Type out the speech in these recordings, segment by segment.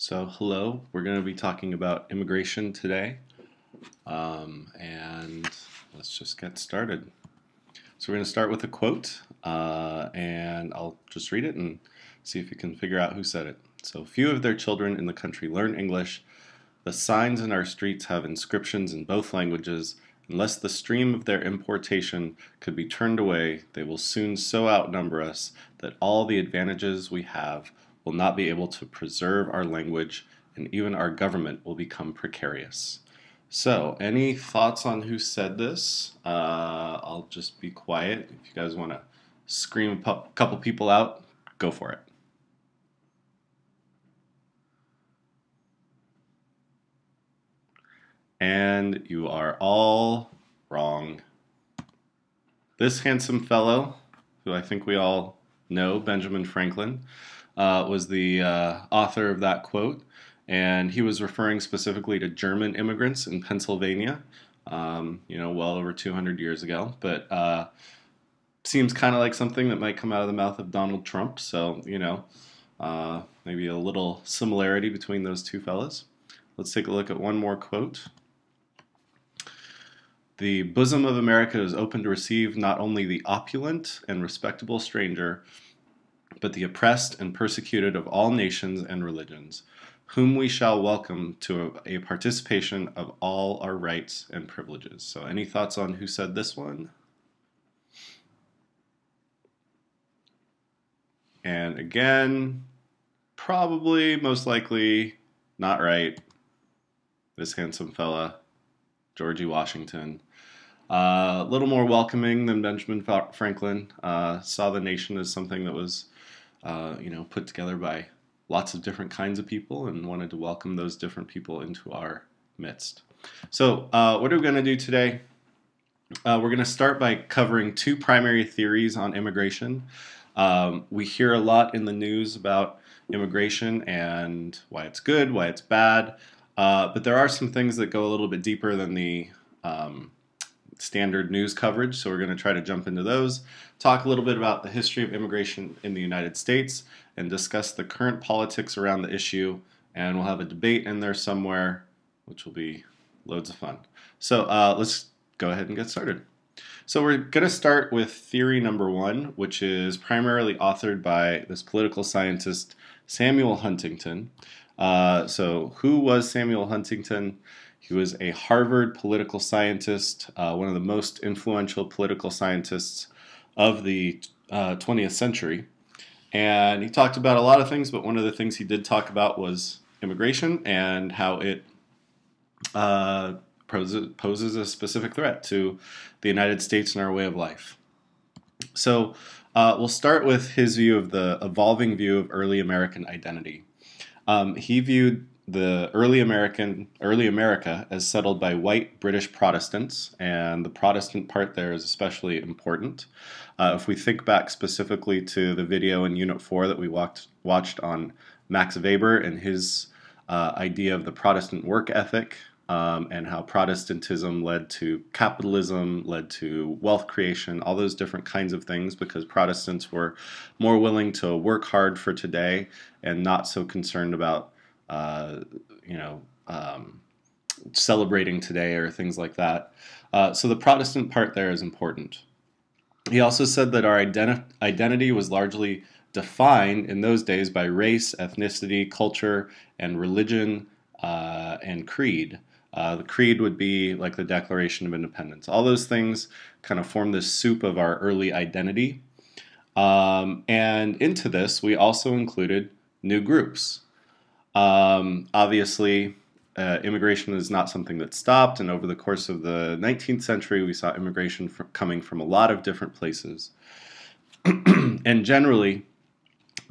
So, hello, we're going to be talking about immigration today, and let's just get started. So, we're going to start with a quote, and I'll just read it and see if you can figure out who said it. So, few of their children in the country learn English. The signs in our streets have inscriptions in both languages. Unless the stream of their importation could be turned away, they will soon so outnumber us that all the advantages we have will not be able to preserve our language, and even our government will become precarious. So, any thoughts on who said this? I'll just be quiet. If you guys want to scream a couple people out, go for it. And you are all wrong. This handsome fellow, who I think we all know, Benjamin Franklin, was the author of that quote, and he was referring specifically to German immigrants in Pennsylvania, well over 200 years ago, but seems kind of like something that might come out of the mouth of Donald Trump, so, maybe a little similarity between those two fellas. Let's take a look at one more quote. The bosom of America is open to receive not only the opulent and respectable stranger, but the oppressed and persecuted of all nations and religions, whom we shall welcome to a participation of all our rights and privileges. So, any thoughts on who said this one? And again, probably, most likely, not right. This handsome fella, Georgie Washington. A little more welcoming than Benjamin Franklin. Saw the nation as something that was, put together by lots of different kinds of people, and wanted to welcome those different people into our midst. So, what are we going to do today? We're going to start by covering two primary theories on immigration. We hear a lot in the news about immigration and why it's good, why it's bad, but there are some things that go a little bit deeper than the standard news coverage, so we're going to try to jump into those, talk a little bit about the history of immigration in the United States, and discuss the current politics around the issue, and we'll have a debate in there somewhere, which will be loads of fun. So let's go ahead and get started. So we're going to start with theory number one, which is primarily authored by this political scientist, Samuel Huntington. So who was Samuel Huntington? He was a Harvard political scientist, one of the most influential political scientists of the 20th century. And he talked about a lot of things, but one of the things he did talk about was immigration and how it poses a specific threat to the United States and our way of life. So we'll start with his view of the evolving view of early American identity. He viewed the early America as settled by white British Protestants, and the Protestant part there is especially important. If we think back specifically to the video in Unit 4 that we watched on Max Weber and his idea of the Protestant work ethic, and how Protestantism led to capitalism, led to wealth creation, all those different kinds of things, because Protestants were more willing to work hard for today and not so concerned about celebrating today or things like that. So the Protestant part there is important. He also said that our identity was largely defined in those days by race, ethnicity, culture, and religion, and creed. The creed would be like the Declaration of Independence. All those things kind of form this soup of our early identity. And into this, we also included new groups. Obviously, immigration is not something that stopped, and over the course of the 19th century, we saw immigration coming from a lot of different places. And generally,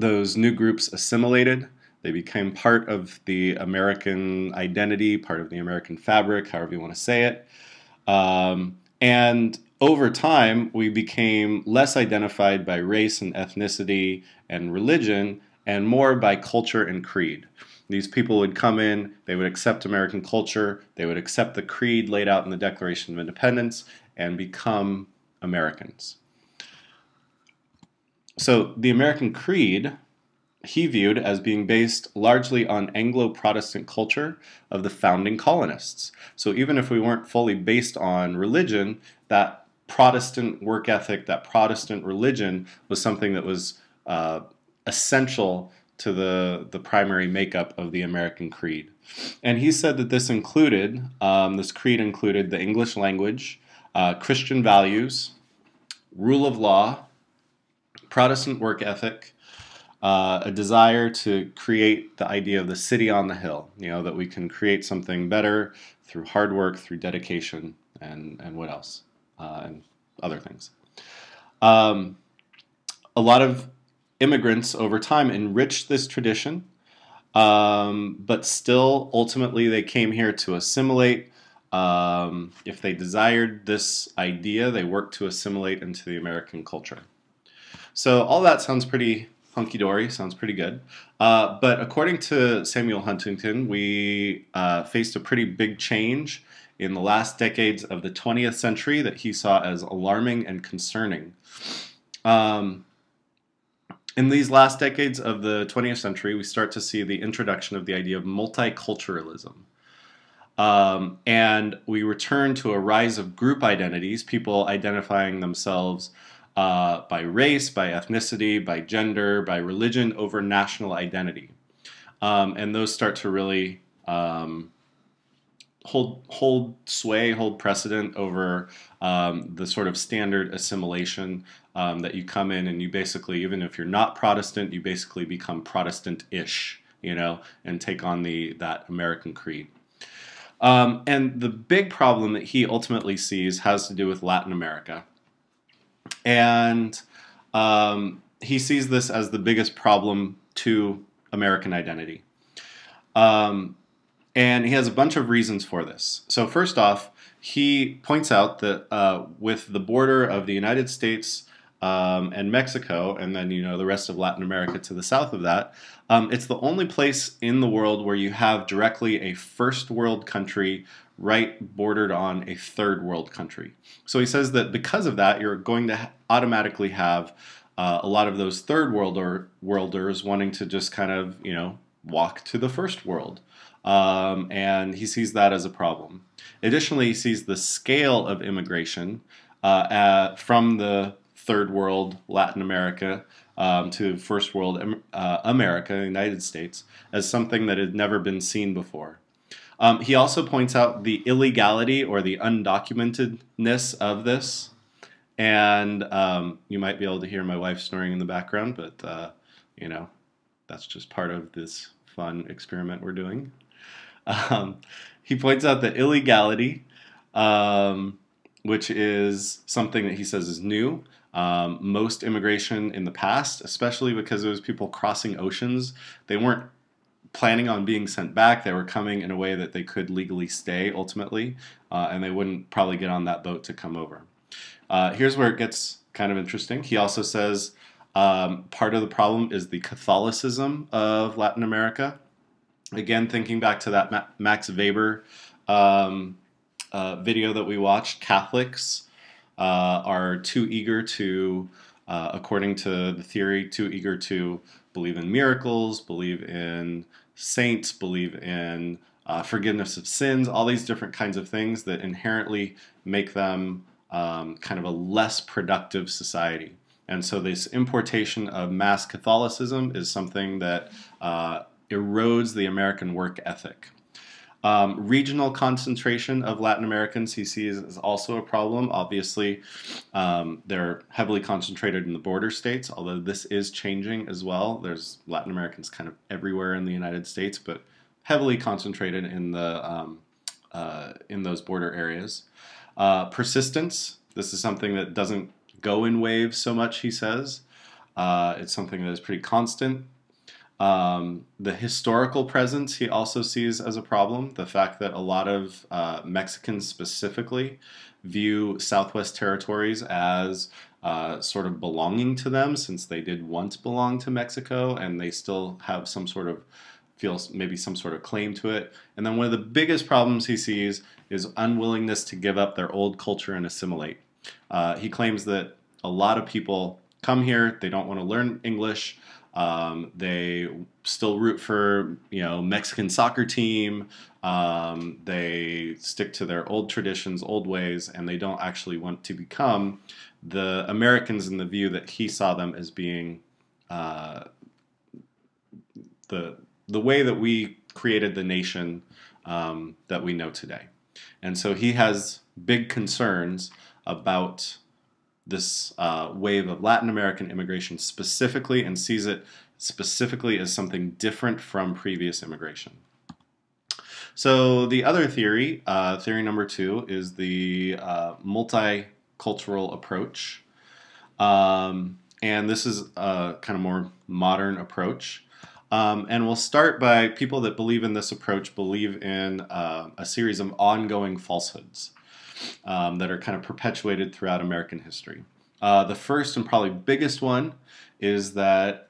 those new groups assimilated. They became part of the American identity, part of the American fabric, however you want to say it. And over time, we became less identified by race and ethnicity and religion, and more by culture and creed. These people would come in, they would accept American culture, they would accept the creed laid out in the Declaration of Independence, and become Americans. So the American creed he viewed as being based largely on Anglo-Protestant culture of the founding colonists. So even if we weren't fully based on religion, that Protestant work ethic, that Protestant religion was something that was essential to the primary makeup of the American creed. And he said that this included, this creed included the English language, Christian values, rule of law, Protestant work ethic, a desire to create the idea of the city on the hill, that we can create something better through hard work, through dedication, and what else, and other things. A lot of immigrants over time enriched this tradition, but still, ultimately, they came here to assimilate. If they desired this idea, they worked to assimilate into the American culture. So all that sounds pretty hunky-dory, sounds pretty good. But according to Samuel Huntington, we faced a pretty big change in the last decades of the 20th century that he saw as alarming and concerning. In these last decades of the 20th century, we start to see the introduction of the idea of multiculturalism. And we return to a rise of group identities, people identifying themselves by race, by ethnicity, by gender, by religion over national identity. And those start to really hold sway, hold precedent over the sort of standard assimilation that you come in and you basically, even if you're not Protestant, you basically become Protestant-ish, and take on that American creed. And the big problem that he ultimately sees has to do with Latin America. And he sees this as the biggest problem to American identity. And he has a bunch of reasons for this. So first off, he points out that with the border of the United States and Mexico, and then the rest of Latin America to the south of that, it's the only place in the world where you have directly a first world country right bordered on a third world country. So he says that because of that, you're going to automatically have a lot of those third worlders wanting to just kind of walk to the first world. And he sees that as a problem. Additionally, he sees the scale of immigration from the third world Latin America to first world America, the United States, as something that had never been seen before. He also points out the illegality or the undocumentedness of this. And you might be able to hear my wife snoring in the background, but that's just part of this fun experiment we're doing. He points out the illegality, which is something that he says is new. Most immigration in the past, especially because it was people crossing oceans, they weren't planning on being sent back. They were coming in a way that they could legally stay ultimately, and they wouldn't probably get on that boat to come over. Here's where it gets kind of interesting. He also says part of the problem is the Catholicism of Latin America. Again, thinking back to that Max Weber video that we watched, Catholics are too eager to, according to the theory, too eager to believe in miracles, believe in saints, believe in forgiveness of sins, all these different kinds of things that inherently make them kind of a less productive society. And so this importation of mass Catholicism is something that erodes the American work ethic. Regional concentration of Latin Americans he sees is also a problem. Obviously, they're heavily concentrated in the border states, although this is changing as well. There's Latin Americans kind of everywhere in the United States, but heavily concentrated in those border areas. Persistence. This is something that doesn't go in waves so much, he says. It's something that is pretty constant. The historical presence he also sees as a problem. The fact that a lot of Mexicans specifically view Southwest Territories as sort of belonging to them, since they did once belong to Mexico and they still have some sort of maybe some sort of claim to it. And then one of the biggest problems he sees is unwillingness to give up their old culture and assimilate. He claims that a lot of people come here, they don't want to learn English, They still root for, Mexican soccer team. They stick to their old traditions, old ways, and they don't actually want to become the Americans in the view that he saw them as being uh, the way that we created the nation that we know today. And so he has big concerns about this wave of Latin American immigration specifically, and sees it specifically as something different from previous immigration. So the other theory, theory number 2, is the multicultural approach. And this is a kind of more modern approach. And we'll start by people that believe in this approach believe in a series of ongoing falsehoods that are kind of perpetuated throughout American history. The first and probably biggest one is that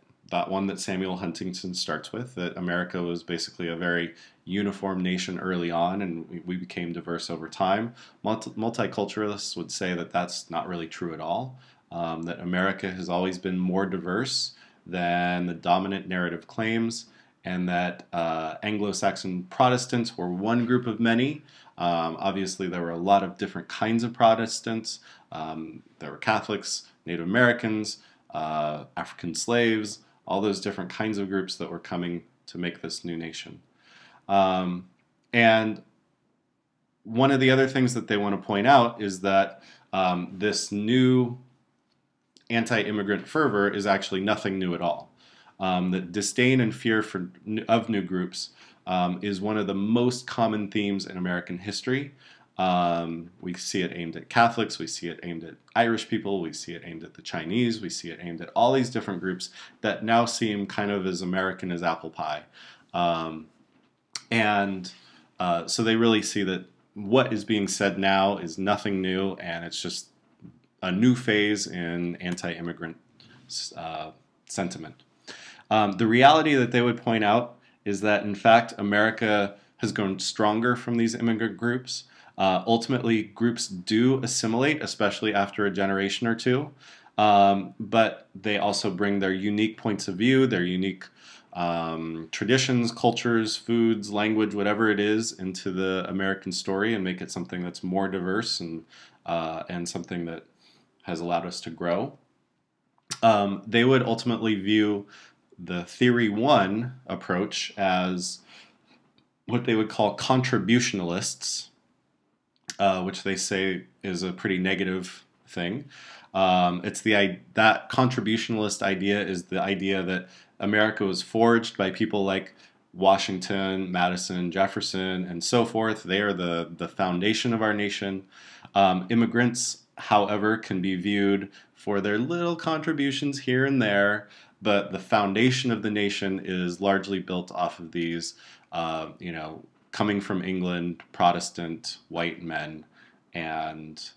one that Samuel Huntington starts with, that America was basically a very uniform nation early on, and we became diverse over time. Multiculturalists would say that that's not really true at all, that America has always been more diverse than the dominant narrative claims, and that Anglo-Saxon Protestants were one group of many. Obviously, there were a lot of different kinds of Protestants. There were Catholics, Native Americans, African slaves, all those different kinds of groups that were coming to make this new nation. And one of the other things that they want to point out is that this new anti-immigrant fervor is actually nothing new at all. That disdain and fear of new groups is one of the most common themes in American history. We see it aimed at Catholics, we see it aimed at Irish people, we see it aimed at the Chinese, we see it aimed at all these different groups that now seem kind of as American as apple pie. So they really see that what is being said now is nothing new, and it's just a new phase in anti-immigrant sentiment. The reality that they would point out is that, in fact, America has grown stronger from these immigrant groups. Ultimately, groups do assimilate, especially after a generation or two, but they also bring their unique points of view, their unique traditions, cultures, foods, language, whatever it is, into the American story and make it something that's more diverse and something that has allowed us to grow. They would ultimately view the Theory 1 approach as what they would call contributionalists, which they say is a pretty negative thing. That contributionalist idea is the idea that America was forged by people like Washington, Madison, Jefferson, and so forth. They are the foundation of our nation. Immigrants, however, can be viewed for their little contributions here and there, but the foundation of the nation is largely built off of these, coming from England, Protestant, white men, and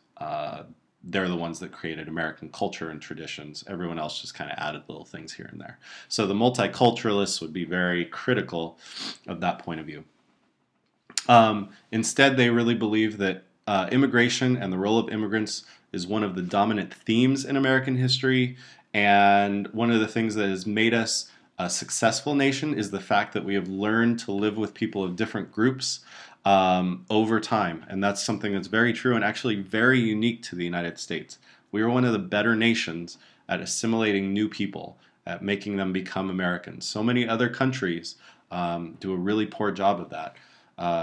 they're the ones that created American culture and traditions. Everyone else just kind of added little things here and there. So the multiculturalists would be very critical of that point of view. Instead, they really believe that immigration and the role of immigrants is one of the dominant themes in American history, and one of the things that has made us a successful nation is the fact that we have learned to live with people of different groups over time. And that's something that's very true and actually very unique to the United States. We are one of the better nations at assimilating new people, at making them become Americans. So many other countries do a really poor job of that,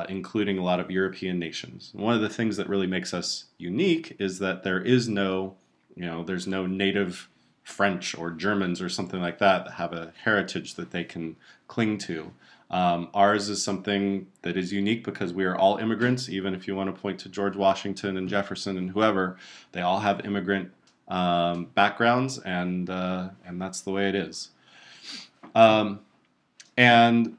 including a lot of European nations. And one of the things that really makes us unique is that there is there's no native French or Germans or something like that have a heritage that they can cling to. Ours is something that is unique because we are all immigrants. Even if you want to point to George Washington and Jefferson and whoever, they all have immigrant backgrounds, and that's the way it is. And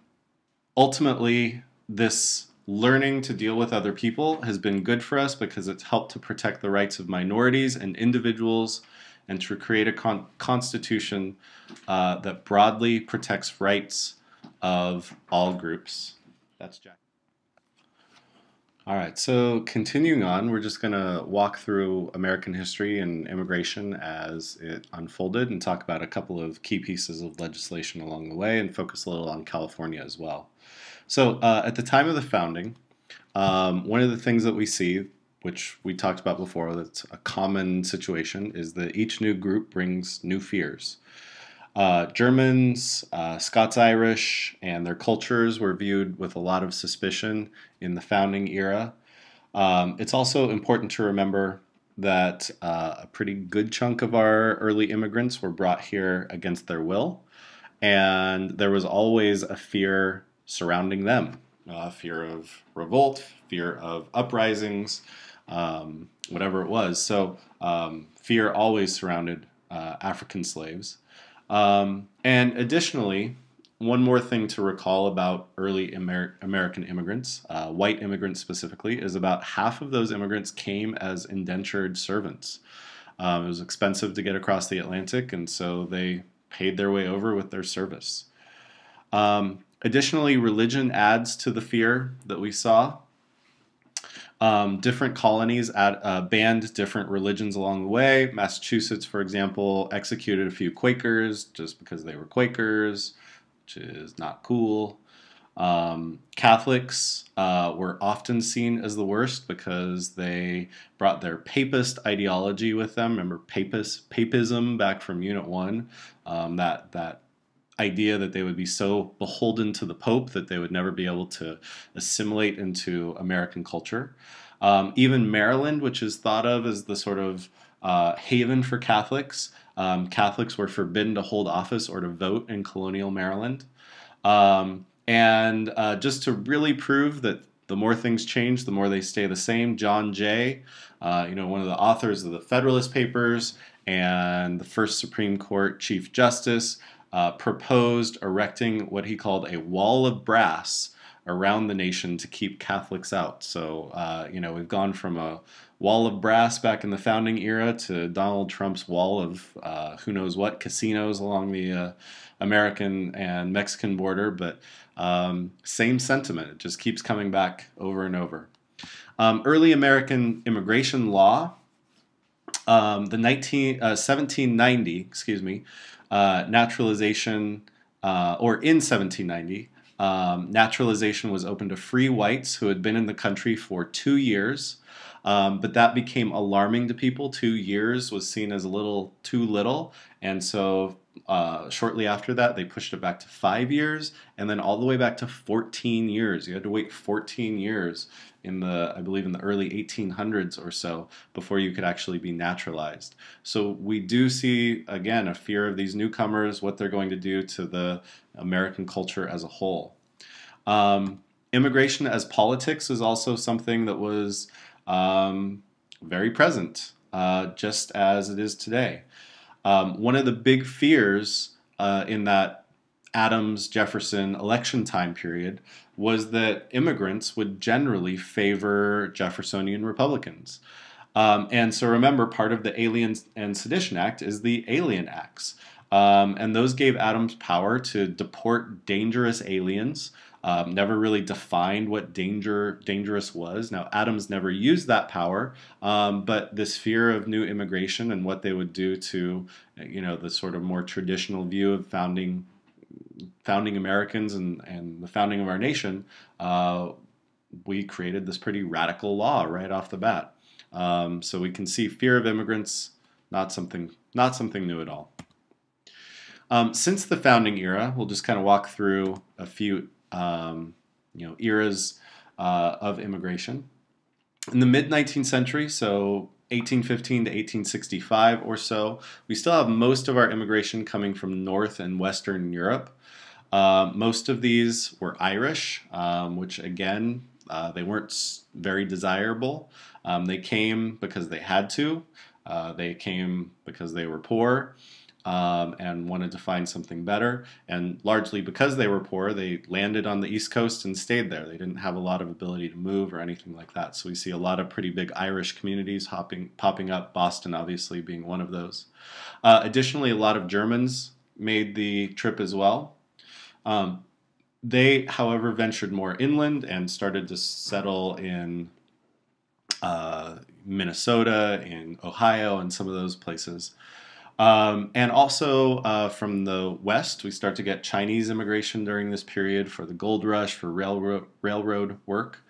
ultimately, this learning to deal with other people has been good for us because it's helped to protect the rights of minorities and individuals, and to create a constitution that broadly protects rights of all groups. That's Jack. All right, so continuing on, we're just going to walk through American history and immigration as it unfolded and talk about a couple of key pieces of legislation along the way and focus a little on California as well. So, at the time of the founding, one of the things that we see, which we talked about before, that's a common situation, is that each new group brings new fears. Germans, Scots-Irish, and their cultures were viewed with a lot of suspicion in the founding era. It's also important to remember that a pretty good chunk of our early immigrants were brought here against their will, and there was always a fear surrounding them, fear of revolt, fear of uprisings, whatever it was. So fear always surrounded African slaves. And additionally, one more thing to recall about early American immigrants, white immigrants specifically, is about half of those immigrants came as indentured servants. It was expensive to get across the Atlantic, and so they paid their way over with their service. Additionally, religion adds to the fear that we saw. Different colonies banned different religions along the way. Massachusetts, for example, executed a few Quakers just because they were Quakers, which is not cool. Catholics were often seen as the worst because they brought their papist ideology with them. Remember papism back from Unit 1, that idea that they would be so beholden to the Pope that they would never be able to assimilate into American culture. Even Maryland, which is thought of as the sort of haven for Catholics, Catholics were forbidden to hold office or to vote in colonial Maryland. And just to really prove that the more things change, the more they stay the same, John Jay, one of the authors of the Federalist Papers and the first Supreme Court Chief Justice, proposed erecting what he called a wall of brass around the nation to keep Catholics out. So, we've gone from a wall of brass back in the founding era to Donald Trump's wall of who knows what, casinos along the American and Mexican border, but same sentiment. It just keeps coming back over and over. Early American immigration law, the 1790, excuse me, naturalization, or in 1790, naturalization was open to free whites who had been in the country for 2 years, but that became alarming to people. 2 years was seen as a little too little, and so shortly after that, they pushed it back to 5 years, and then all the way back to 14 years. You had to wait 14 years I believe in the early 1800s or so before you could actually be naturalized. So we do see, again, a fear of these newcomers, what they're going to do to the American culture as a whole. Immigration as politics is also something that was very present, just as it is today. One of the big fears in that Adams-Jefferson election time period was that immigrants would generally favor Jeffersonian Republicans. And so remember, part of the Alien and Sedition Act is the Alien Acts. And those gave Adams power to deport dangerous aliens. Never really defined what dangerous was. Now, Adams never used that power, but this fear of new immigration and what they would do to, the sort of more traditional view of founding Americans and the founding of our nation, we created this pretty radical law right off the bat. So we can see fear of immigrants, not something new at all. Since the founding era, we'll just kind of walk through a few eras of immigration. In the mid-19th century, so 1815 to 1865 or so, we still have most of our immigration coming from North and Western Europe. Most of these were Irish, which again, they weren't very desirable. They came because they had to. They came because they were poor and wanted to find something better. And largely because they were poor, they landed on the East Coast and stayed there. They didn't have a lot of ability to move or anything like that. So we see a lot of pretty big Irish communities popping up, Boston obviously being one of those. Additionally, a lot of Germans made the trip as well. They, however, ventured more inland and started to settle in Minnesota, in Ohio, and some of those places. And also from the West, we start to get Chinese immigration during this period for the gold rush, for railroad work.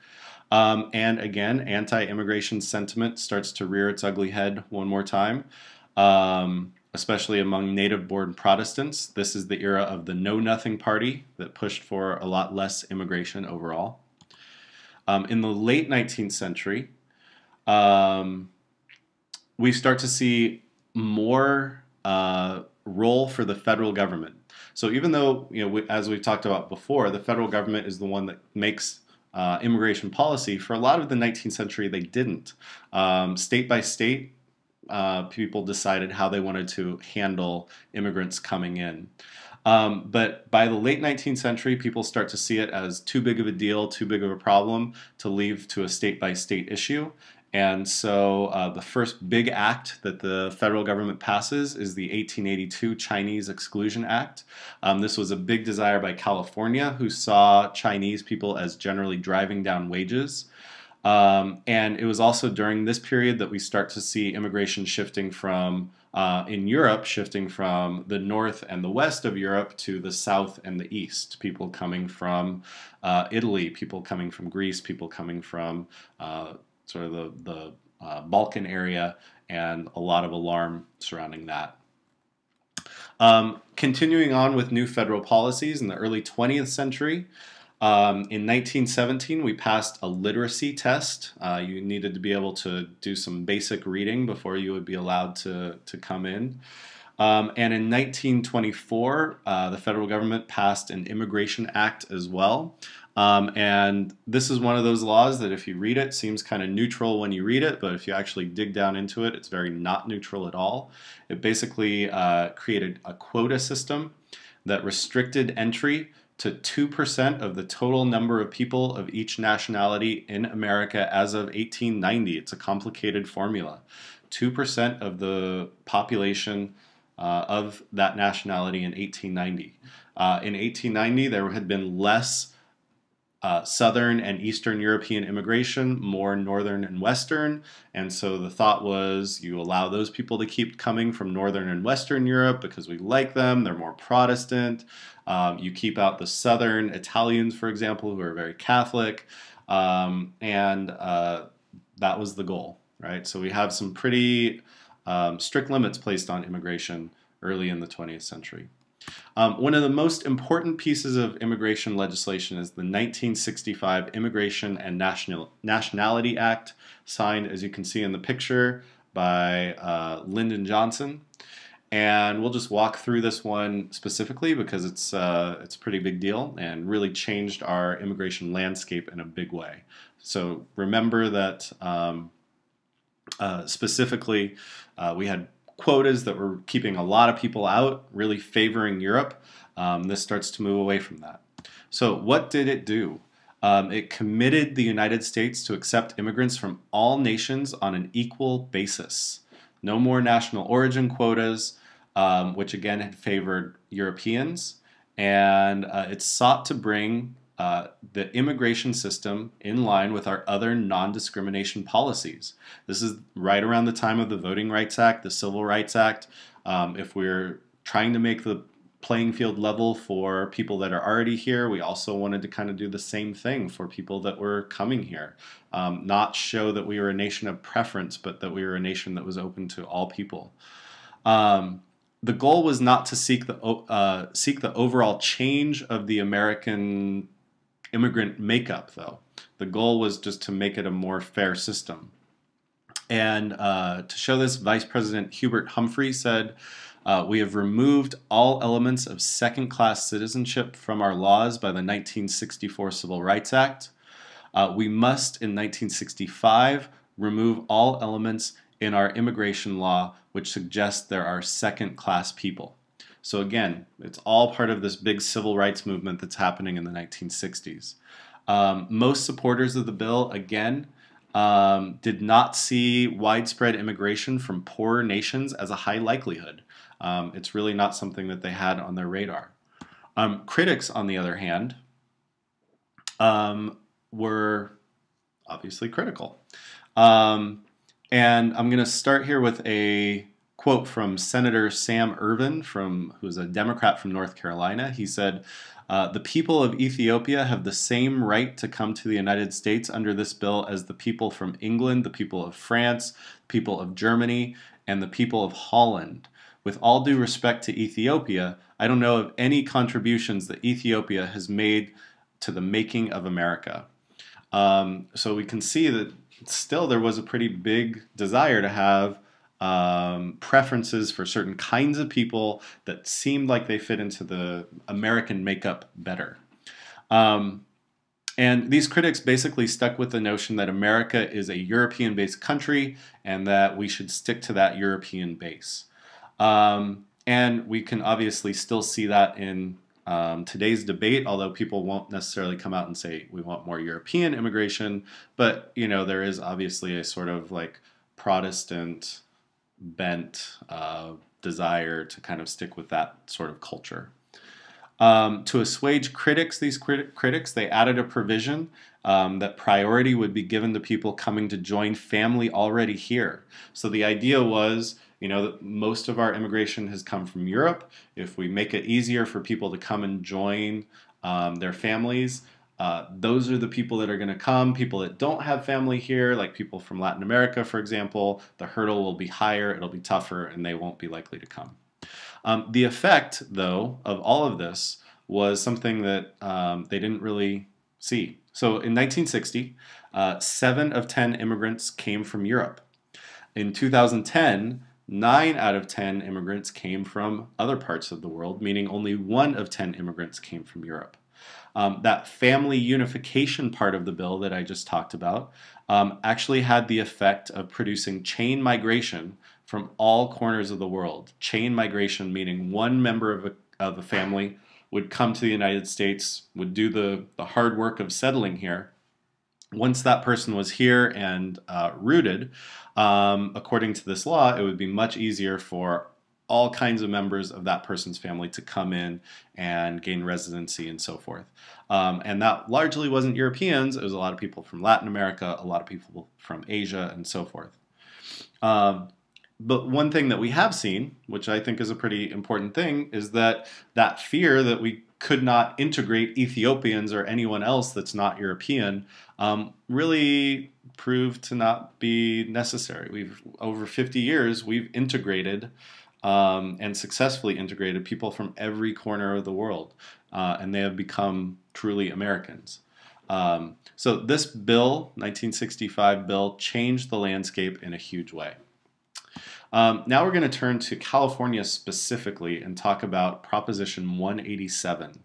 And again, anti-immigration sentiment starts to rear its ugly head one more time, especially among native-born Protestants. This is the era of the Know Nothing Party that pushed for a lot less immigration overall. In the late 19th century, um, we start to see more role for the federal government. So even though, as we've talked about before, the federal government is the one that makes immigration policy, for a lot of the 19th century, they didn't. State by state, people decided how they wanted to handle immigrants coming in. But by the late 19th century, people start to see it as too big of a deal, too big of a problem to leave to a state-by-state issue. And so the first big act that the federal government passes is the 1882 Chinese Exclusion Act. This was a big desire by California, who saw Chinese people as generally driving down wages. And it was also during this period that we start to see immigration shifting from, in Europe, shifting from the north and the west of Europe to the south and the east. People coming from Italy, people coming from Greece, people coming from sort of the Balkan area, and a lot of alarm surrounding that. Continuing on with new federal policies in the early 20th century, in 1917, we passed a literacy test. You needed to be able to do some basic reading before you would be allowed to come in. And in 1924, the federal government passed an Immigration Act as well. And this is one of those laws that if you read it, seems kind of neutral when you read it, but if you actually dig down into it, it's very not neutral at all. It basically created a quota system that restricted entry to 2% of the total number of people of each nationality in America as of 1890. It's a complicated formula. 2% of the population of that nationality in 1890. In 1890, there had been less Southern and Eastern European immigration, more Northern and Western, and so the thought was you allow those people to keep coming from Northern and Western Europe because we like them, they're more Protestant. You keep out the Southern Italians, for example, who are very Catholic, and that was the goal, right? So we have some pretty strict limits placed on immigration early in the 20th century. One of the most important pieces of immigration legislation is the 1965 Immigration and Nationality Act, signed, as you can see in the picture, by Lyndon Johnson. And we'll just walk through this one specifically because it's a pretty big deal and really changed our immigration landscape in a big way. So remember that specifically we had quotas that were keeping a lot of people out, really favoring Europe. This starts to move away from that. So what did it do? It committed the United States to accept immigrants from all nations on an equal basis. No more national origin quotas, which again had favored Europeans. And it sought to bring the immigration system in line with our other non-discrimination policies. This is right around the time of the Voting Rights Act, the Civil Rights Act. If we're trying to make the playing field level for people that are already here, we also wanted to kind of do the same thing for people that were coming here. Not show that we were a nation of preference, but that we were a nation that was open to all people. The goal was not to seek the overall change of the American immigrant makeup, though. The goal was just to make it a more fair system. And to show this, Vice President Hubert Humphrey said, we have removed all elements of second-class citizenship from our laws by the 1964 Civil Rights Act. We must, in 1965, remove all elements in our immigration law which suggest there are second-class people. So again, it's all part of this big civil rights movement that's happening in the 1960s. Most supporters of the bill, again, did not see widespread immigration from poorer nations as a high likelihood. It's really not something that they had on their radar. Critics, on the other hand, were obviously critical. Um, and I'm going to start here with a quote from Senator Sam Ervin, who's a Democrat from North Carolina. He said, "The people of Ethiopia have the same right to come to the United States under this bill as the people from England, the people of France, the people of Germany, and the people of Holland. With all due respect to Ethiopia, I don't know of any contributions that Ethiopia has made to the making of America." So we can see that still there was a pretty big desire to have preferences for certain kinds of people that seemed like they fit into the American makeup better. And these critics basically stuck with the notion that America is a European-based country and that we should stick to that European base. And we can obviously still see that in today's debate, although people won't necessarily come out and say we want more European immigration, but there is obviously a sort of like Protestant bent desire to kind of stick with that sort of culture. To assuage these critics, they added a provision that priority would be given to people coming to join family already here. So the idea was, that most of our immigration has come from Europe. If we make it easier for people to come and join their families, those are the people that are going to come. People that don't have family here, like people from Latin America, for example, the hurdle will be higher, it'll be tougher, and they won't be likely to come. The effect, though, of all of this was something that they didn't really see. So in 1960, 7 of 10 immigrants came from Europe. In 2010, 9 out of 10 immigrants came from other parts of the world, meaning only 1 of 10 immigrants came from Europe. That family unification part of the bill that I just talked about actually had the effect of producing chain migration from all corners of the world. Chain migration meaning one member of a family would come to the United States, would do the hard work of settling here. Once that person was here and rooted, according to this law, it would be much easier for all kinds of members of that person's family to come in and gain residency and so forth. And that largely wasn't Europeans. It was a lot of people from Latin America, a lot of people from Asia, and so forth. But one thing that we have seen, which I think is a pretty important thing, is that fear that we could not integrate Ethiopians or anyone else that's not European really proved to not be necessary. Over 50 years, we've integrated and successfully integrated people from every corner of the world, and they have become truly Americans. So this bill, 1965 bill, changed the landscape in a huge way. Now we're going to turn to California specifically and talk about Proposition 187.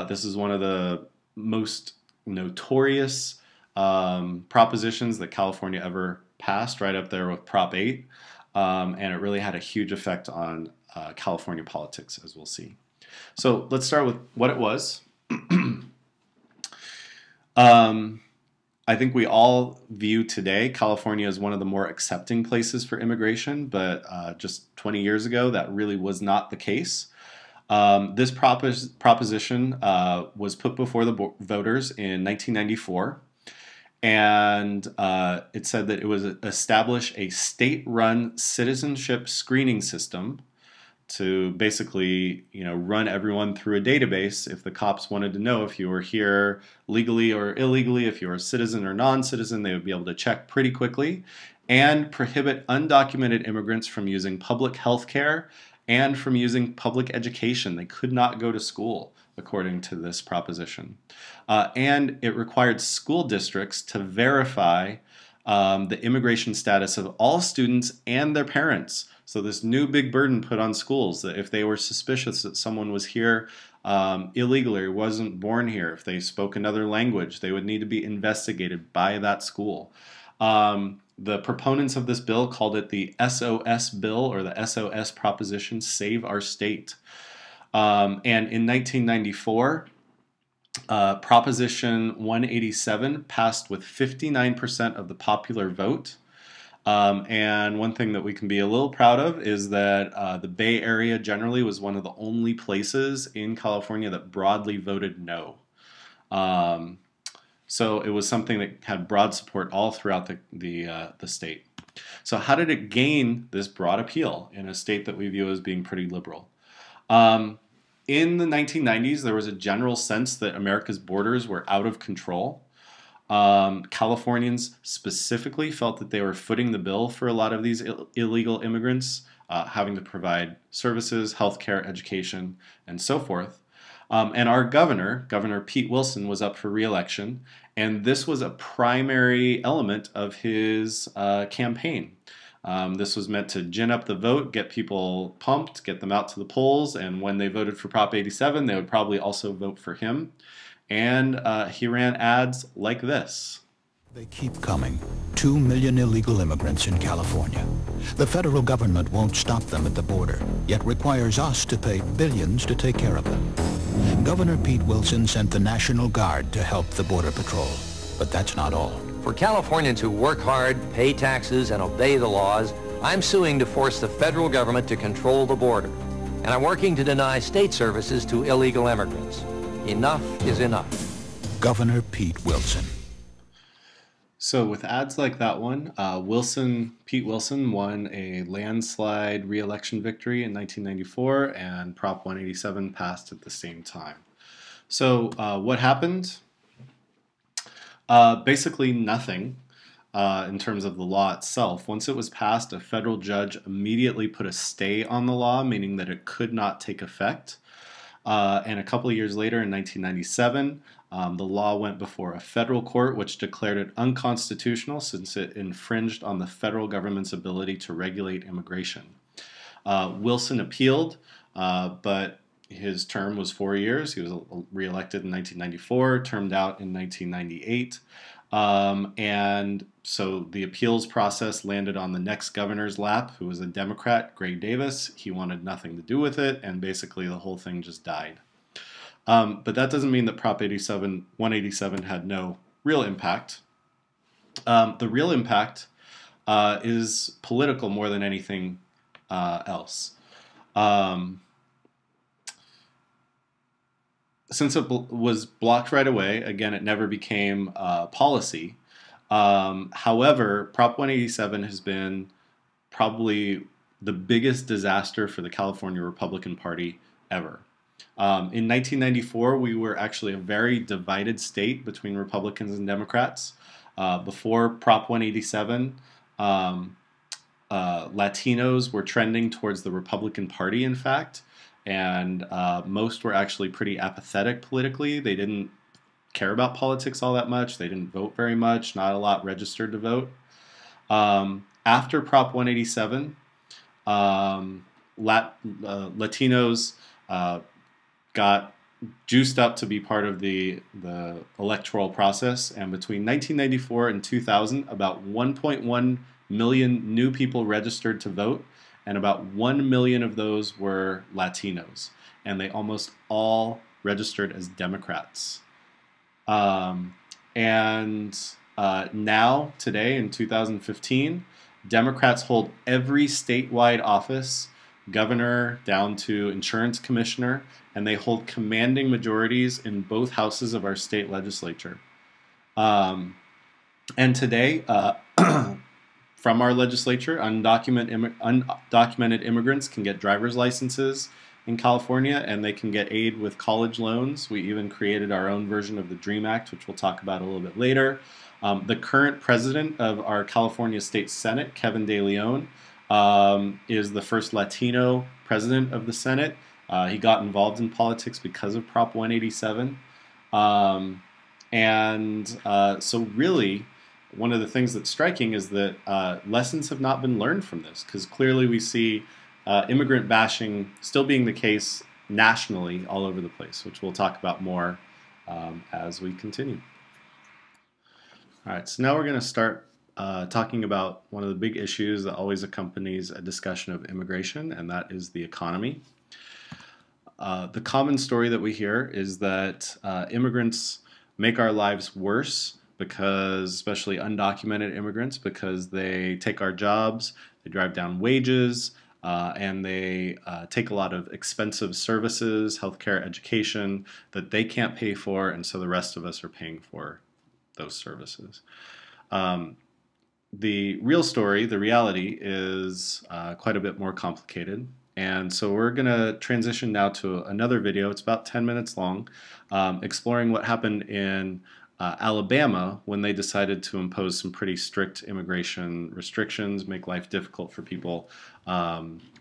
This is one of the most notorious propositions that California ever passed, right up there with Prop 8, and it really had a huge effect on California politics, as we'll see. So let's start with what it was. I think we all view today California as one of the more accepting places for immigration, but just 20 years ago, that really was not the case. This proposition was put before the voters in 1994, and it said that it would establish a state-run citizenship screening system to basically, run everyone through a database. If the cops wanted to know if you were here legally or illegally, if you were a citizen or non-citizen, they would be able to check pretty quickly, and prohibit undocumented immigrants from using public health care and from using public education. They could not go to school, according to this proposition. And it required school districts to verify the immigration status of all students and their parents. So this new big burden put on schools that if they were suspicious that someone was here illegally or wasn't born here, if they spoke another language, they would need to be investigated by that school. The proponents of this bill called it the SOS bill, or the SOS proposition, Save Our State. And in 1994, Proposition 187 passed with 59% of the popular vote. And one thing that we can be a little proud of is that the Bay Area generally was one of the only places in California that broadly voted no. So it was something that had broad support all throughout the state. So how did it gain this broad appeal in a state that we view as being pretty liberal? Um, in the 1990s, there was a general sense that America's borders were out of control. Californians specifically felt that they were footing the bill for a lot of these illegal immigrants, having to provide services, healthcare, education, and so forth. And our governor, Governor Pete Wilson, was up for re-election, and this was a primary element of his campaign. This was meant to gin up the vote, get people pumped, get them out to the polls, and when they voted for Prop 87, they would probably also vote for him. And he ran ads like this. They keep coming. 2 million illegal immigrants in California. The federal government won't stop them at the border, yet requires us to pay billions to take care of them. Governor Pete Wilson sent the National Guard to help the Border Patrol. But that's not all. For Californians who work hard, pay taxes, and obey the laws, I'm suing to force the federal government to control the border. And I'm working to deny state services to illegal immigrants. Enough is enough. Governor Pete Wilson. So with ads like that one, Pete Wilson won a landslide re-election victory in 1994, and Prop 187 passed at the same time. So what happened? Basically nothing in terms of the law itself. Once it was passed, a federal judge immediately put a stay on the law, meaning that it could not take effect. And a couple of years later, in 1997, the law went before a federal court, which declared it unconstitutional since it infringed on the federal government's ability to regulate immigration. Wilson appealed, but his term was 4 years. He was reelected in 1994, termed out in 1998. And so the appeals process landed on the next governor's lap, who was a Democrat, Gray Davis. He wanted nothing to do with it, and basically the whole thing just died. But that doesn't mean that Prop 187 had no real impact. The real impact is political more than anything else. Since it was blocked right away, again, it never became policy. However, Prop 187 has been probably the biggest disaster for the California Republican Party ever. In 1994, we were actually a very divided state between Republicans and Democrats. Before Prop 187, Latinos were trending towards the Republican Party, in fact, and most were actually pretty apathetic politically. They didn't care about politics all that much. They didn't vote very much. Not a lot registered to vote. After Prop 187, Latinos got juiced up to be part of the electoral process, and between 1994 and 2000, about 1.1 million new people registered to vote, and about 1 million of those were Latinos, and they almost all registered as Democrats. Now, today in 2015, Democrats hold every statewide office, governor down to insurance commissioner, and they hold commanding majorities in both houses of our state legislature. And today, from our legislature, undocumented immigrants can get driver's licenses in California, and they can get aid with college loans. We even created our own version of the DREAM Act, which we'll talk about a little bit later. The current president of our California State Senate, Kevin De Leon, is the first Latino president of the Senate. He got involved in politics because of Prop 187. So really, one of the things that's striking is that lessons have not been learned from this, because clearly we see immigrant bashing still being the case nationally all over the place, which we'll talk about more as we continue. All right, so now we're going to start talking about one of the big issues that always accompanies a discussion of immigration, and that is the economy. The common story that we hear is that immigrants make our lives worse, because, especially undocumented immigrants, because they take our jobs, they drive down wages, and they take a lot of expensive services, healthcare, education, that they can't pay for, and so the rest of us are paying for those services. The real story, the reality, is quite a bit more complicated. And so we're going to transition now to another video. It's about 10 minutes long, exploring what happened in Alabama when they decided to impose some pretty strict immigration restrictions, make life difficult for people,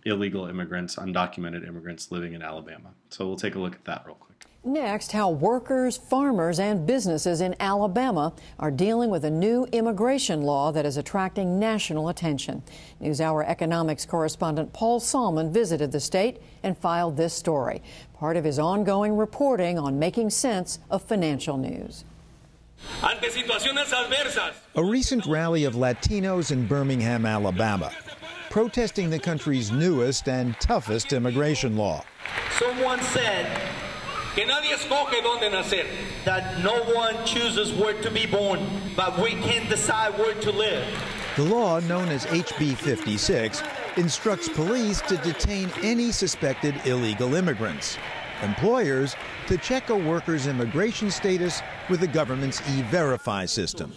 illegal immigrants, undocumented immigrants living in Alabama. So we'll take a look at that real quick. Next, how workers, farmers, and businesses in Alabama are dealing with a new immigration law that is attracting national attention. NewsHour economics correspondent Paul Salmon visited the state and filed this story, part of his ongoing reporting on making sense of financial news. A recent rally of Latinos in Birmingham, Alabama, protesting the country's newest and toughest immigration law. Someone said that no one chooses where to be born, but we can decide where to live. The law, known as HB 56, instructs police to detain any suspected illegal immigrants, employers to check a worker's immigration status with the government's E-Verify system.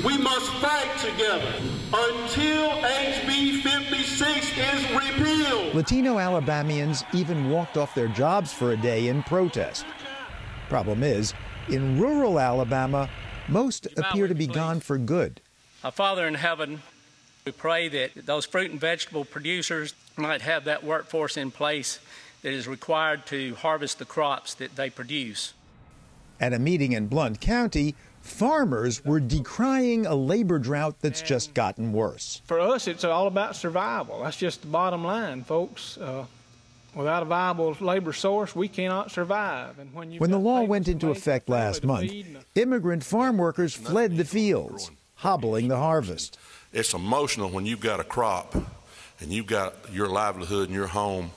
We must fight together until HB 56 is repealed. Latino Alabamians even walked off their jobs for a day in protest. Problem is, in rural Alabama, most appear to be gone for good. Our Father in heaven, we pray that those fruit and vegetable producers might have that workforce in place that is required to harvest the crops that they produce. At a meeting in Blount County, farmers were decrying a labor drought that's just gotten worse. For us, it's all about survival. That's just the bottom line, folks. Without a viable labor source, we cannot survive. And when the law went into effect last month, immigrant farm workers fled the fields, hobbling the harvest. It's emotional when you've got a crop and you've got your livelihood and your home,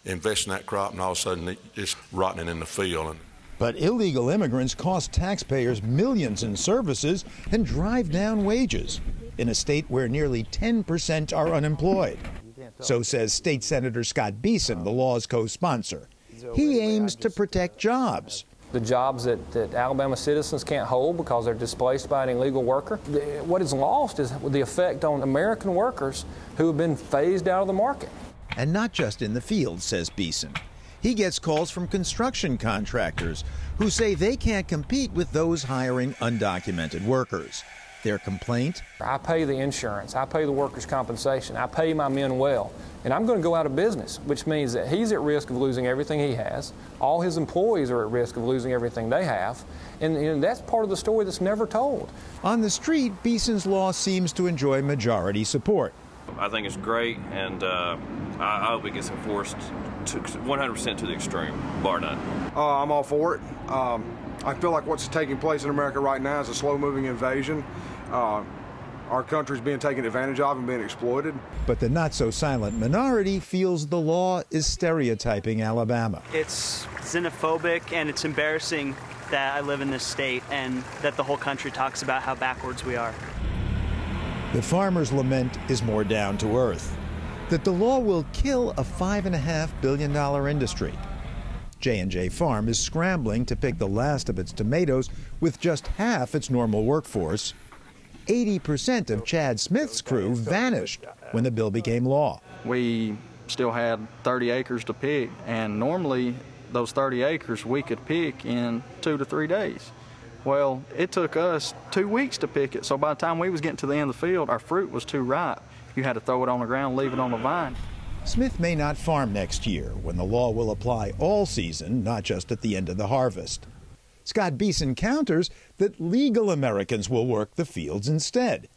invest in that crop, and all of a sudden it's rotting in the field. But illegal immigrants cost taxpayers millions in services and drive down wages in a state where nearly 10% are unemployed. So says State Senator Scott Beeson, the law's co-sponsor. He aims to protect jobs. The jobs that Alabama citizens can't hold because they're displaced by an illegal worker. What is lost is the effect on American workers who have been phased out of the market. And not just in the field, says Beeson. He gets calls from construction contractors who say they can't compete with those hiring undocumented workers. Their complaint? I pay the insurance, I pay the workers' compensation, I pay my men well, and I'm going to go out of business, which means that he's at risk of losing everything he has. All his employees are at risk of losing everything they have, and that's part of the story that's never told. On the street, Beeson's law seems to enjoy majority support. I think it's great, and I hope it gets enforced to 100% to the extreme, bar none. I'm all for it. I feel like what's taking place in America right now is a slow-moving invasion. Our country's being taken advantage of and being exploited. But the not-so-silent minority feels the law is stereotyping Alabama. It's xenophobic, and it's embarrassing that I live in this state and that the whole country talks about how backwards we are. The farmers' lament is more down to earth, that the law will kill a $5.5 billion industry. J&J Farm is scrambling to pick the last of its tomatoes with just half its normal workforce. 80% of Chad Smith's crew vanished when the bill became law. We still had 30 acres to pick, and normally those 30 acres we could pick in 2 to 3 days. Well, it took us 2 weeks to pick it, so by the time we was getting to the end of the field, our fruit was too ripe. You had to throw it on the ground, leave it on the vine. Smith may not farm next year, when the law will apply all season, not just at the end of the harvest. Scott Beeson counters that legal Americans will work the fields instead,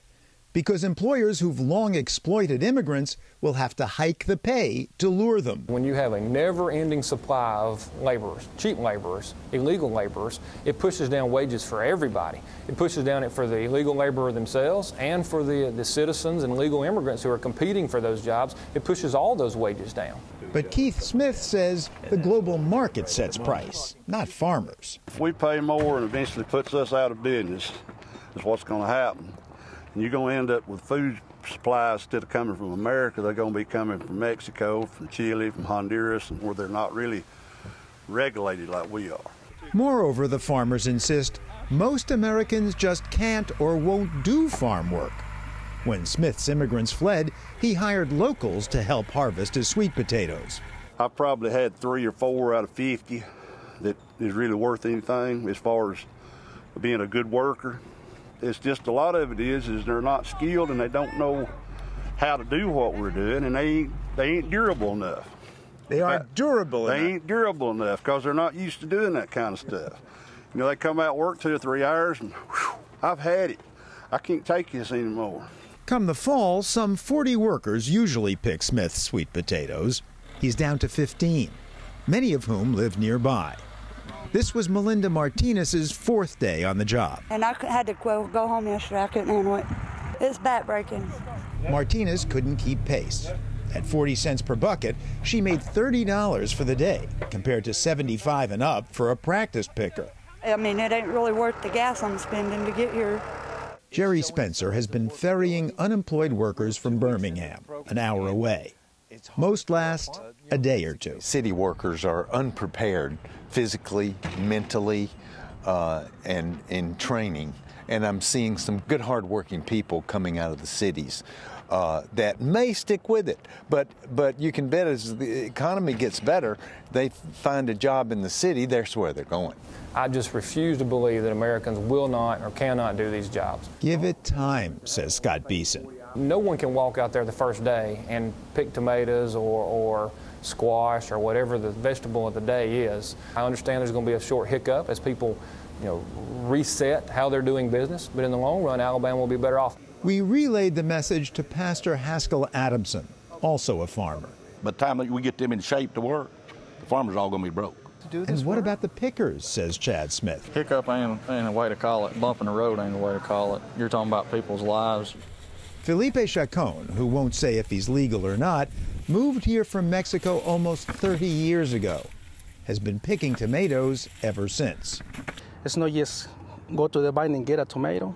because employers who've long exploited immigrants will have to hike the pay to lure them. When you have a never-ending supply of laborers, cheap laborers, illegal laborers, it pushes down wages for everybody. It pushes down it for the illegal laborer themselves and for the citizens and legal immigrants who are competing for those jobs. It pushes all those wages down. But Keith Smith says the global market sets price, not farmers. If we pay more and eventually puts us out of business, is what's going to happen. And you're going to end up with food supplies instead of coming from America. They're going to be coming from Mexico, from Chile, from Honduras, and where they're not really regulated like we are. Moreover, the farmers insist most Americans just can't or won't do farm work. When Smith's immigrants fled, he hired locals to help harvest his sweet potatoes. I've probably had 3 or 4 out of 50 that is really worth anything as far as being a good worker. It's just a lot of it is they're not skilled and they don't know how to do what we're doing, and they ain't durable enough. They aren't durable enough? They ain't durable enough because they're not used to doing that kind of stuff. You know, they come out work 2 or 3 hours and whew, I've had it. I can't take this anymore. Come the fall, some 40 workers usually pick Smith's sweet potatoes. He's down to 15, many of whom live nearby. This was Melinda Martinez's 4th day on the job. And I had to go home yesterday. I couldn't handle it. It's back-breaking. Martinez couldn't keep pace. At 40 cents per bucket, she made $30 for the day, compared to $75 and up for a practice picker. I mean, it ain't really worth the gas I'm spending to get here. Jerry Spencer has been ferrying unemployed workers from Birmingham, an hour away. Most last a day or 2. City workers are unprepared physically, mentally, and in training. And I'm seeing some good, hard-working people coming out of the cities that may stick with it. But you can bet as the economy gets better, they find a job in the city, that's where they're going. I just refuse to believe that Americans will not or cannot do these jobs. Give it time, says Scott Beeson. No one can walk out there the first day and pick tomatoes or squash or whatever the vegetable of the day is. I understand there's going to be a short hiccup as people, reset how they're doing business, but in the long run, Alabama will be better off. We relayed the message to Pastor Haskell Adamson, also a farmer. By the time we get them in shape to work, the farmers are all going to be broke. And what about the pickers, says Chad Smith. Hiccup ain't a way to call it. Bump in the road ain't a way to call it. You're talking about people's lives. Felipe Chacon, who won't say if he's legal or not, moved here from Mexico almost 30 years ago, has been picking tomatoes ever since. It's not just go to the vine and get a tomato.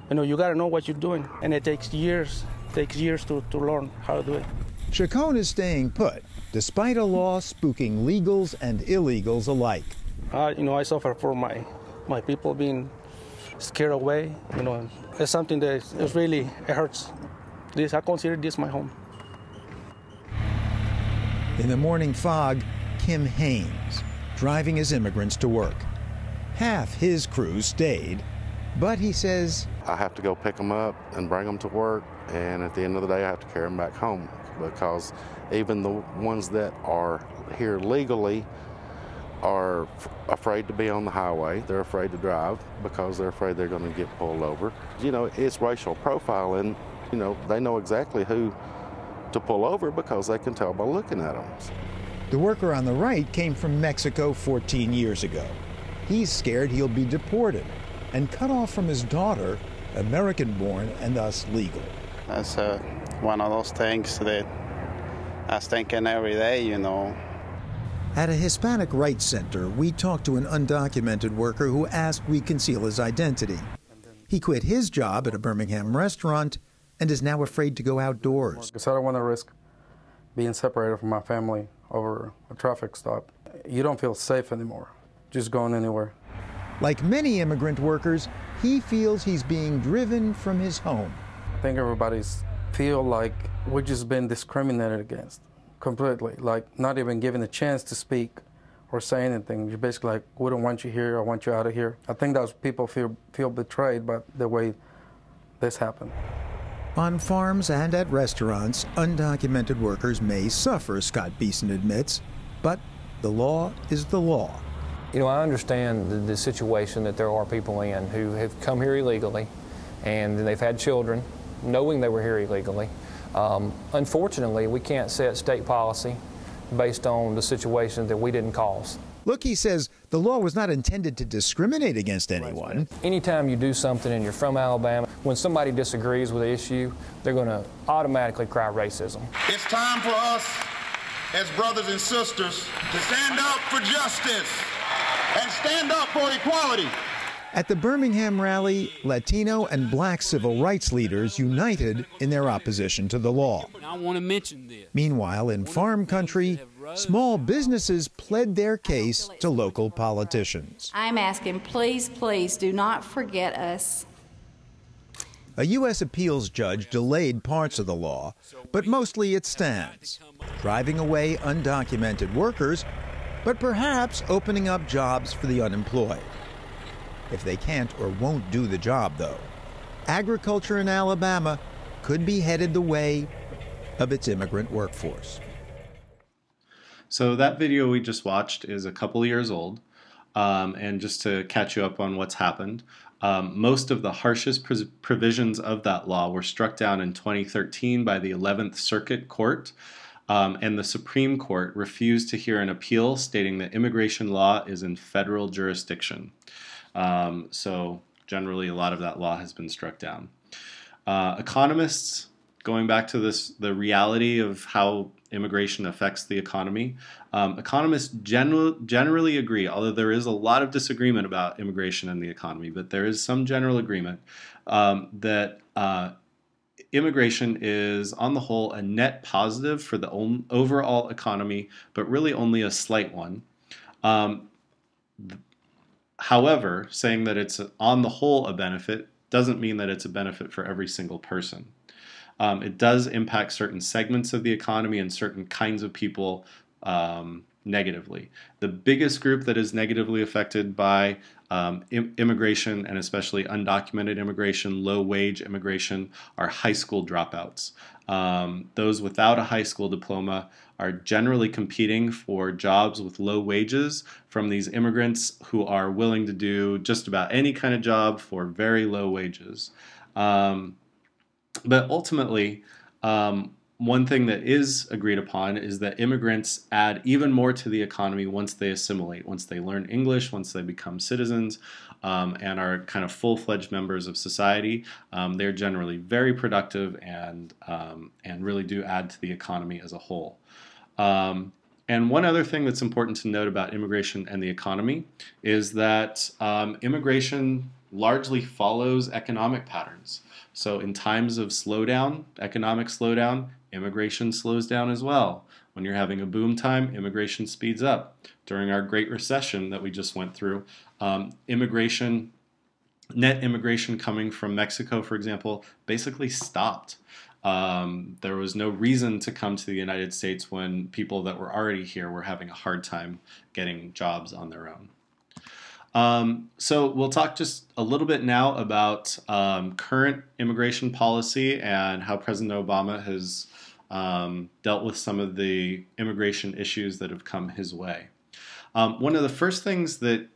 You got to know what you're doing, and it takes years. To learn how to do it. Chacon is staying put, despite a law spooking legals and illegals alike. I suffer for my people being scared away. It's something that it hurts. I consider this my home. In the morning fog, Kim Haynes, driving his immigrants to work. Half his crew stayed, but he says, I have to go pick them up and bring them to work, and at the end of the day I have to carry them back home, because even the ones that are here legally are afraid to be on the highway. They're afraid to drive because they're afraid they're going to get pulled over. It's racial profiling. They know exactly who to pull over because they can tell by looking at them. The worker on the right came from Mexico 14 years ago. He's scared he'll be deported and cut off from his daughter, American-born and thus legal. That's one of those things that I was thinking every day, At a Hispanic rights center, we talked to an undocumented worker who asked we conceal his identity. He quit his job at a Birmingham restaurant and is now afraid to go outdoors. Because I don't want to risk being separated from my family over a traffic stop. You don't feel safe anymore, just going anywhere. Like many immigrant workers, he feels he's being driven from his home. I think everybody's feel like we're just being discriminated against completely, like not even given a chance to speak or say anything. You're basically like, we don't want you here, I want you out of here. I think those people feel betrayed by the way this happened. On farms and at restaurants, undocumented workers may suffer, Scott Beeson admits, but the law is the law. I understand the situation that there are people in who have come here illegally, and they've had children knowing they were here illegally. Unfortunately, we can't set state policy based on the situation that we didn't cause. Look, he says the law was not intended to discriminate against anyone. Anytime you do something and you're from Alabama, when somebody disagrees with the issue, they're going to automatically cry racism. It's time for us as brothers and sisters to stand up for justice and stand up for equality. At the Birmingham rally, Latino and Black civil rights leaders united in their opposition to the law. I want to mention this. Meanwhile, in farm country, small businesses pled their case to local politicians. I'm asking, please, please do not forget us. A U.S. appeals judge delayed parts of the law, but mostly it stands, driving away undocumented workers, but perhaps opening up jobs for the unemployed. If they can't or won't do the job, though, agriculture in Alabama could be headed the way of its immigrant workforce. So that video we just watched is a couple years old, and just to catch you up on what's happened, most of the harshest provisions of that law were struck down in 2013 by the 11th Circuit Court, and the Supreme Court refused to hear an appeal stating that immigration law is in federal jurisdiction. So generally a lot of that law has been struck down. Economists, going back to the reality of how immigration affects the economy, economists generally agree, although there is a lot of disagreement about immigration and the economy, but there is some general agreement that immigration is, on the whole, a net positive for the overall economy, but really only a slight one. However, saying that it's on the whole a benefit doesn't mean that it's a benefit for every single person. It does impact certain segments of the economy and certain kinds of people negatively. The biggest group that is negatively affected by immigration, and especially undocumented immigration, low-wage immigration, are high school dropouts. Those without a high school diploma are generally competing for jobs with low wages from these immigrants who are willing to do just about any kind of job for very low wages. But ultimately, one thing that is agreed upon is that immigrants add even more to the economy once they assimilate, once they learn English, once they become citizens, and are kind of full-fledged members of society. They're generally very productive and really do add to the economy as a whole. And one other thing that's important to note about immigration and the economy is that immigration largely follows economic patterns. So in times of slowdown, economic slowdown, immigration slows down as well. When you're having a boom time, immigration speeds up. During our Great Recession that we just went through, net immigration coming from Mexico, for example, basically stopped. There was no reason to come to the United States when people that were already here were having a hard time getting jobs on their own. So we'll talk just a little bit now about current immigration policy and how President Obama has dealt with some of the immigration issues that have come his way. One of the first things that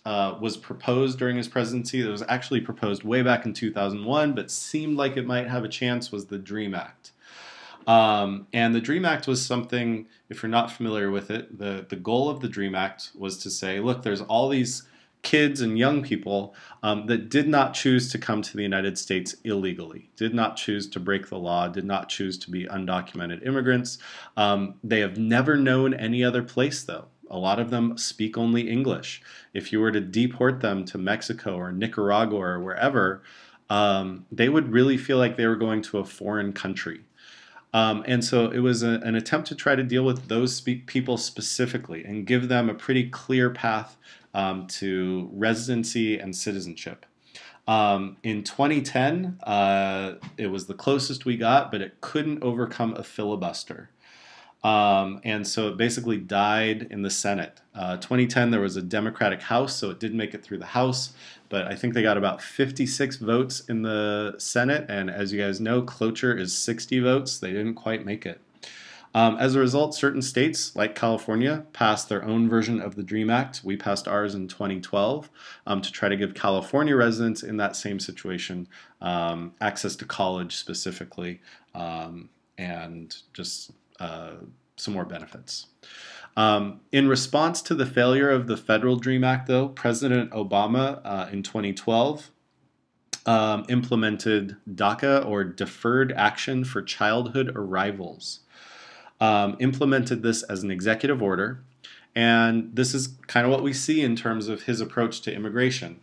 was proposed during his presidency, that was actually proposed way back in 2001, but seemed like it might have a chance, was the DREAM Act. And the DREAM Act was something, if you're not familiar with it, the goal of the DREAM Act was to say, look, there's all these kids and young people that did not choose to come to the United States illegally, did not choose to break the law, did not choose to be undocumented immigrants. They have never known any other place, though. A lot of them speak only English. If you were to deport them to Mexico or Nicaragua or wherever, they would really feel like they were going to a foreign country. And so it was an attempt to try to deal with those people specifically and give them a pretty clear path to residency and citizenship. In 2010, it was the closest we got, but it couldn't overcome a filibuster. And so it basically died in the Senate. 2010, there was a Democratic House, so it did make it through the House, but I think they got about 56 votes in the Senate, and as you guys know, cloture is 60 votes. They didn't quite make it. As a result, certain states, like California, passed their own version of the DREAM Act. We passed ours in 2012 to try to give California residents in that same situation access to college specifically, and just some more benefits. In response to the failure of the federal DREAM Act, though, President Obama in 2012 implemented DACA, or Deferred Action for Childhood Arrivals. Implemented this as an executive order, and this is kind of what we see in terms of his approach to immigration.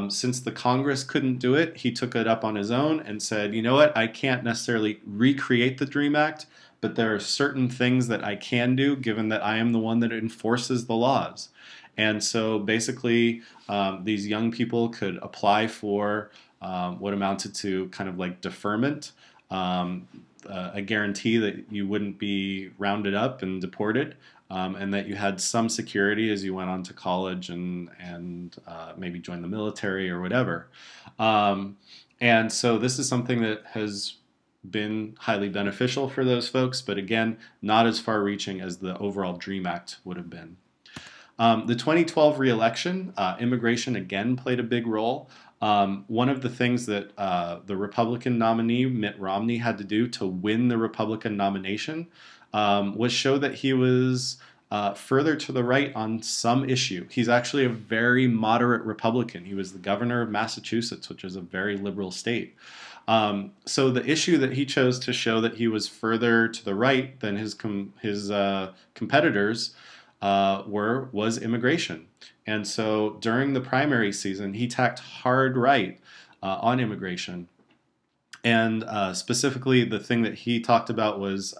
Since the Congress couldn't do it, he took it up on his own and said, you know what, I can't necessarily recreate the DREAM Act, but there are certain things that I can do given that I am the one that enforces the laws. And so basically, these young people could apply for what amounted to kind of like deferment, a guarantee that you wouldn't be rounded up and deported, and that you had some security as you went on to college and maybe join the military or whatever. And so this is something that has been highly beneficial for those folks, but again, not as far-reaching as the overall DREAM Act would have been. The 2012 re-election, immigration again played a big role. One of the things that the Republican nominee, Mitt Romney, had to do to win the Republican nomination was show that he was further to the right on some issue. He's actually a very moderate Republican. He was the governor of Massachusetts, which is a very liberal state. So the issue that he chose to show that he was further to the right than his competitors was immigration. And so during the primary season, he tacked hard right on immigration. And specifically, the thing that he talked about was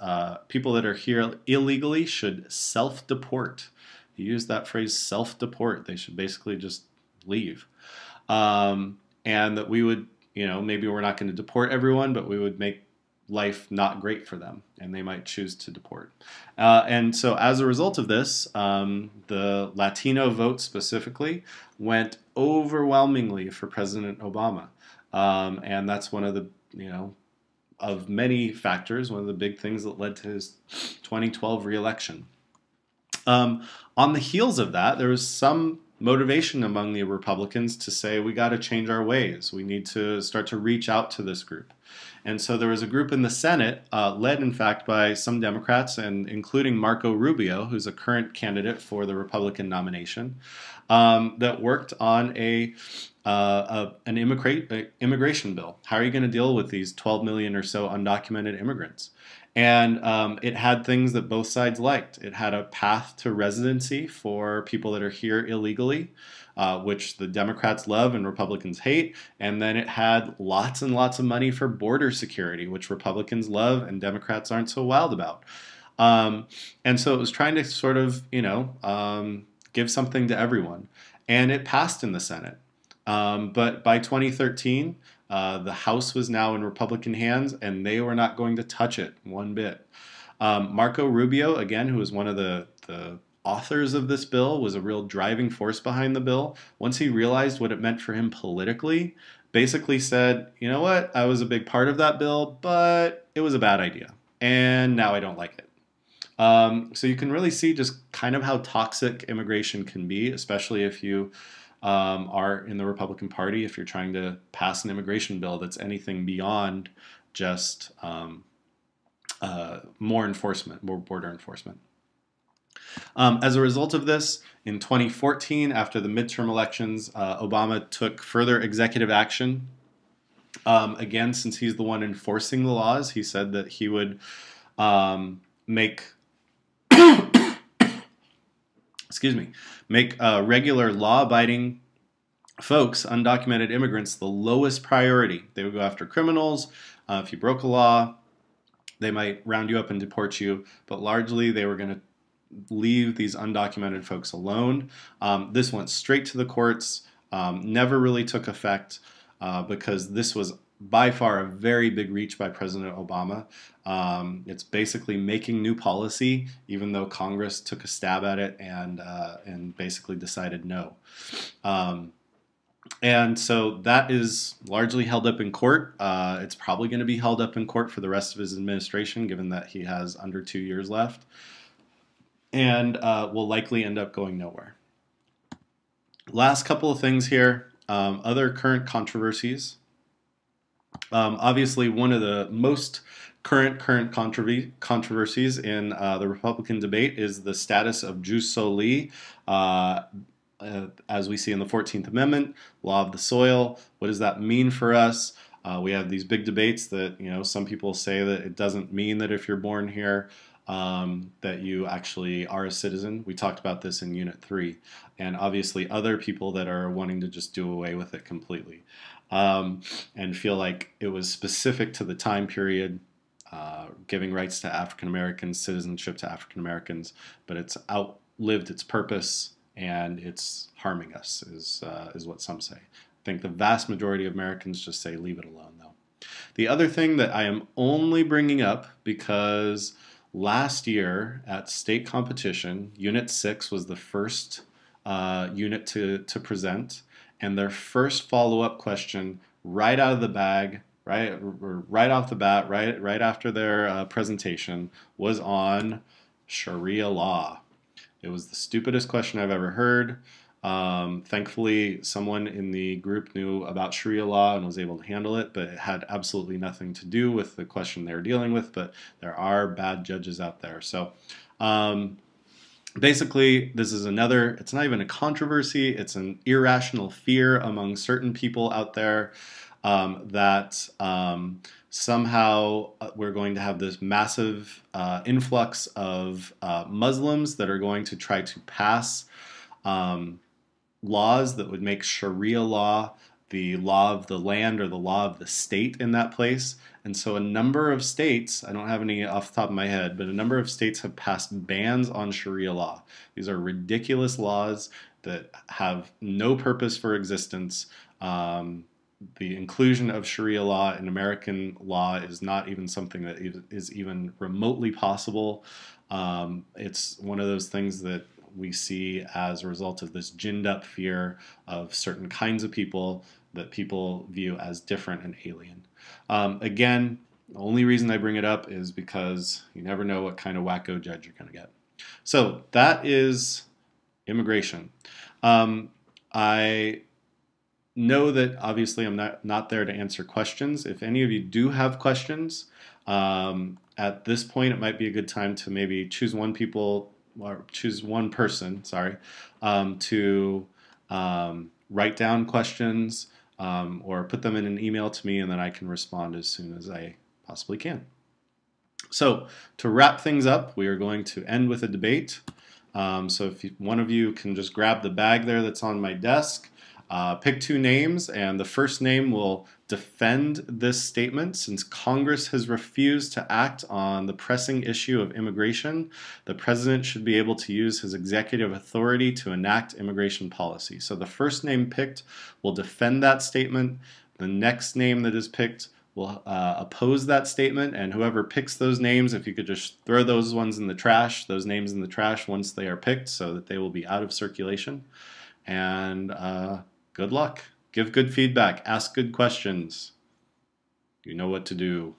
people that are here illegally should self-deport. He used that phrase, self-deport. They should basically just leave. And that we would, maybe we're not going to deport everyone, but we would make life not great for them, and they might choose to deport. And so as a result of this, the Latino vote specifically went overwhelmingly for President Obama. And that's one of the, of many factors, one of the big things that led to his 2012 re-election. On the heels of that, there was some motivation among the Republicans to say, we got to change our ways. We need to start to reach out to this group. And so there was a group in the Senate, led in fact by some Democrats, and including Marco Rubio, who's a current candidate for the Republican nomination, that worked on an immigration bill. How are you going to deal with these 12 million or so undocumented immigrants? And it had things that both sides liked. It had a path to residency for people that are here illegally, which the Democrats love and Republicans hate. And then it had lots and lots of money for border security, which Republicans love and Democrats aren't so wild about. And so it was trying to sort of, give something to everyone. And it passed in the Senate. But by 2013, the House was now in Republican hands, and they were not going to touch it one bit. Marco Rubio, again, who was one of the authors of this bill, was a real driving force behind the bill. Once he realized what it meant for him politically, basically said, you know what, I was a big part of that bill, but it was a bad idea, and now I don't like it. So you can really see just kind of how toxic immigration can be, especially if you are in the Republican Party, if you're trying to pass an immigration bill that's anything beyond just more enforcement, more border enforcement. As a result of this, in 2014, after the midterm elections, Obama took further executive action. Again, since he's the one enforcing the laws, he said that he would make regular law-abiding folks, undocumented immigrants, the lowest priority. They would go after criminals. If you broke a law, they might round you up and deport you, but largely they were going to leave these undocumented folks alone. This went straight to the courts, never really took effect because this was by far a very big reach by President Obama. It's basically making new policy, even though Congress took a stab at it and basically decided no. And so that is largely held up in court. It's probably going to be held up in court for the rest of his administration, given that he has under 2 years left, and will likely end up going nowhere. Last couple of things here. Other current controversies. Obviously, one of the most current controversies in the Republican debate is the status of jus soli, as we see in the 14th Amendment, law of the soil. What does that mean for us? We have these big debates that, some people say that it doesn't mean that if you're born here, that you actually are a citizen. We talked about this in Unit 3. And obviously other people that are wanting to just do away with it completely. And feel like it was specific to the time period giving rights to African Americans, citizenship to African Americans, but it's outlived its purpose and it's harming us, is what some say. I think the vast majority of Americans just say leave it alone, though. The other thing that I am only bringing up because last year at state competition, Unit 6 was the first unit to present, and their first follow-up question right out of the bag, right off the bat, right after their presentation, was on Sharia law. It was the stupidest question I've ever heard. Thankfully, someone in the group knew about Sharia law and was able to handle it, but it had absolutely nothing to do with the question they were dealing with, but there are bad judges out there. So basically, this is another, it's not even a controversy, it's an irrational fear among certain people out there that somehow we're going to have this massive influx of Muslims that are going to try to pass laws that would make Sharia law the law of the land or the law of the state in that place. And so a number of states, I don't have any off the top of my head, but a number of states have passed bans on Sharia law. These are ridiculous laws that have no purpose for existence. The inclusion of Sharia law in American law is not even something that is even remotely possible. It's one of those things that we see as a result of this ginned up fear of certain kinds of people that people view as different and alien. Again, the only reason I bring it up is because you never know what kind of wacko judge you're going to get. So that is immigration. I know that obviously I'm not there to answer questions. If any of you do have questions, at this point it might be a good time to maybe choose one person, to write down questions or put them in an email to me, and then I can respond as soon as I possibly can. So to wrap things up, we are going to end with a debate. So if one of you can just grab the bag there that's on my desk, pick two names, and the first name will defend this statement. Since Congress has refused to act on the pressing issue of immigration, the president should be able to use his executive authority to enact immigration policy. So the first name picked will defend that statement. The next name that is picked will oppose that statement, and whoever picks those names, if you could just throw those names in the trash once they are picked, so that they will be out of circulation. And good luck. Give good feedback. Ask good questions. You know what to do.